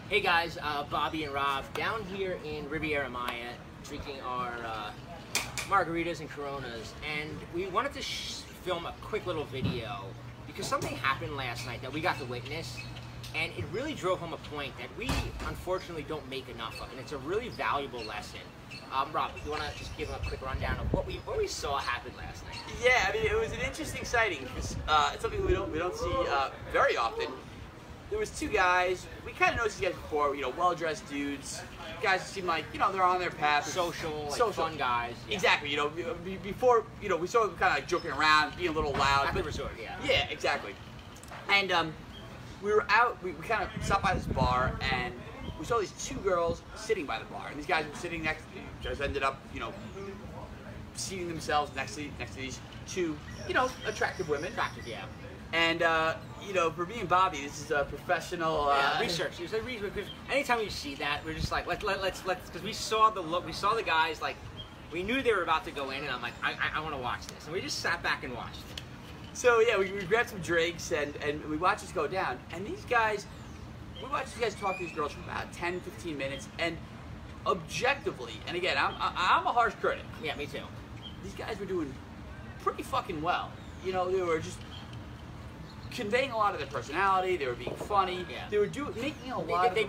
Hey guys, Bobby and Rob down here in Riviera Maya drinking our margaritas and Coronas, and we wanted to film a quick little video because something happened last night that we got to witness, and it really drove home a point that we unfortunately don't make enough of, and it's a really valuable lesson. Rob, you want to just give a quick rundown of what we saw happen last night? Yeah, I mean, it was an interesting sighting because it's something we don't see very often. There was two guys. We kind of noticed these guys before. Well-dressed dudes. Guys seem like they're on their path. Social, fun guys. Yeah. Exactly. Before we saw them kind of like joking around, being a little loud. At the resort, yeah. Yeah, exactly. And we were out. We kind of stopped by this bar, and we saw these two girls sitting by the bar, and these guys were sitting next. Just ended up, seating themselves next to these two, attractive women. Attractive, yeah. And for me and Bobby, this is a professional research. It was like research because anytime we see that, we're just like let's because we saw the look, we saw the guys, like we knew they were about to go in, and I'm like I want to watch this, and we just sat back and watched it. So yeah, we grabbed some drinks and we watched this go down, and we watched these guys talk to these girls for about 10-15 minutes, and objectively, and again, I'm a harsh critic. Yeah, me too. These guys were doing pretty fucking well. They were just conveying a lot of their personality. They were being funny. Yeah. They were making a lot. They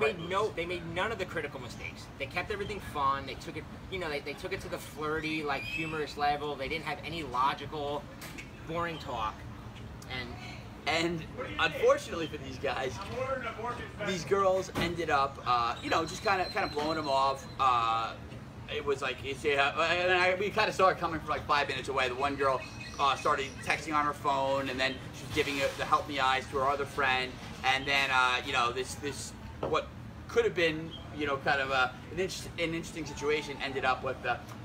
made none of the critical mistakes. They kept everything fun. They took it, they took it to the flirty, like humorous level. They didn't have any logical, boring talk. And unfortunately for these guys, these girls ended up, just kind of blowing them off. It was like, we kind of saw it coming from like 5 minutes away. The one girl started texting on her phone, and then she was giving the help me eyes to her other friend, and then this what could have been kind of an interesting situation ended up with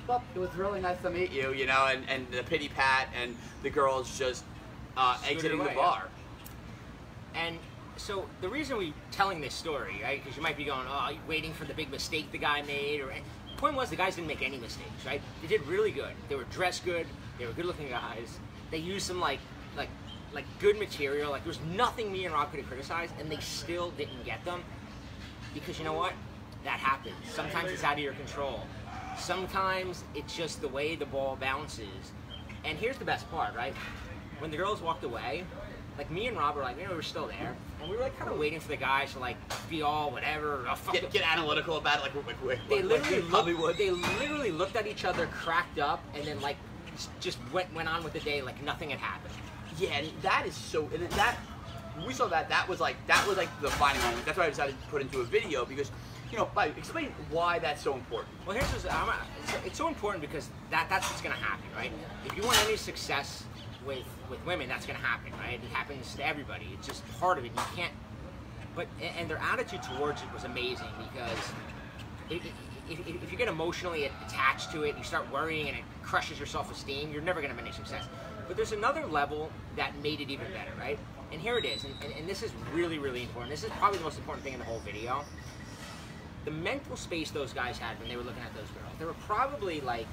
well, it was really nice to meet you, and the pity pat, and the girls just exiting the bar. And so the reason we're telling this story, right? Because you might be going, waiting for the big mistake the guy made, or. The point was the guys didn't make any mistakes, right? They did really good. They were dressed good. They were good-looking guys. They used some like good material. Like there was nothing me and Rob could have criticized, and they still didn't get them because you know what? That happens. Sometimes it's out of your control. Sometimes it's just the way the ball bounces. And here's the best part, right? When the girls walked away, like me and Rob were like, we were still there, and we were like kind of waiting for the guys to like be all whatever, get analytical about it, they literally looked at each other, cracked up, and then like just went on with the day like nothing had happened. Yeah, and that is so. And that when we saw that was like the defining moment. That's why I decided to put into a video because. Explain why that's so important. Well, it's so important because that's what's going to happen, right? If you want any success with women, that's going to happen, right? It happens to everybody. It's just part of it. You can't. And their attitude towards it was amazing because if you get emotionally attached to it, you start worrying and it crushes your self-esteem. You're never going to have any success. But there's another level that made it even better, right? And here it is, and this is really, really important. This is probably the most important thing in the whole video. The mental space those guys had when they were looking at those girls. They were probably like,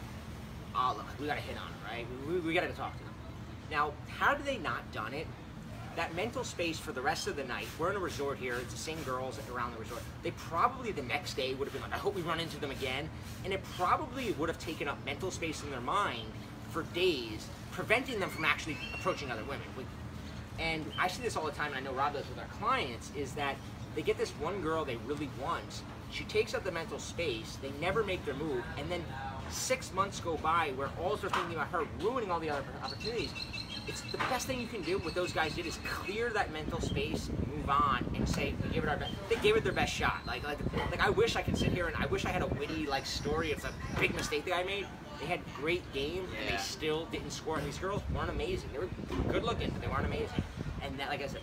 oh, look, we got to hit on them, right? We got to talk to them. Now, had they not done it, that mental space for the rest of the night, we're in a resort here, it's the same girls around the resort, they probably the next day would have been like, I hope we run into them again. And it probably would have taken up mental space in their mind for days, preventing them from actually approaching other women. And I see this all the time, and I know Rob does with our clients, is that they get this one girl they really want. She takes up the mental space, they never make their move, and then 6 months go by where all they're thinking about her ruining all the other opportunities. It's the best thing you can do. What those guys did is clear that mental space, move on, and say, we gave it our best. They gave it their best shot. Like I wish I could sit here and I wish I had a witty story of a big mistake that I made. They had great game, and they still didn't score. And these girls weren't amazing. They were good looking, but they weren't amazing. And that, like I said,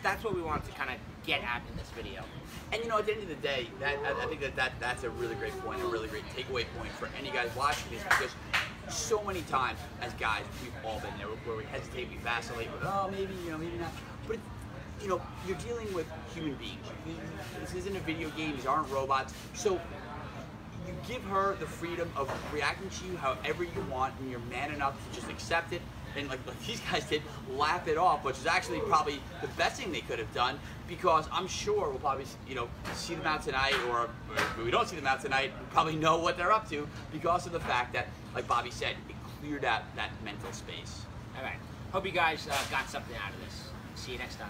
that's what we wanted to kind of get at in this video. And at the end of the day, I think that's a really great point, a really great takeaway point for any guys watching this, because so many times as guys, we've all been there where we hesitate, we vacillate, maybe not. But you're dealing with human beings. This isn't a video game. These aren't robots. So you give her the freedom of reacting to you however you want, and you're man enough to just accept it and like these guys did, lap it off, which is actually probably the best thing they could have done, because I'm sure we'll probably, you know, see them out tonight, or if we don't see them out tonight, we'll probably know what they're up to because of the fact that, like Bobby said, it cleared out that mental space. All right. Hope you guys got something out of this. See you next time.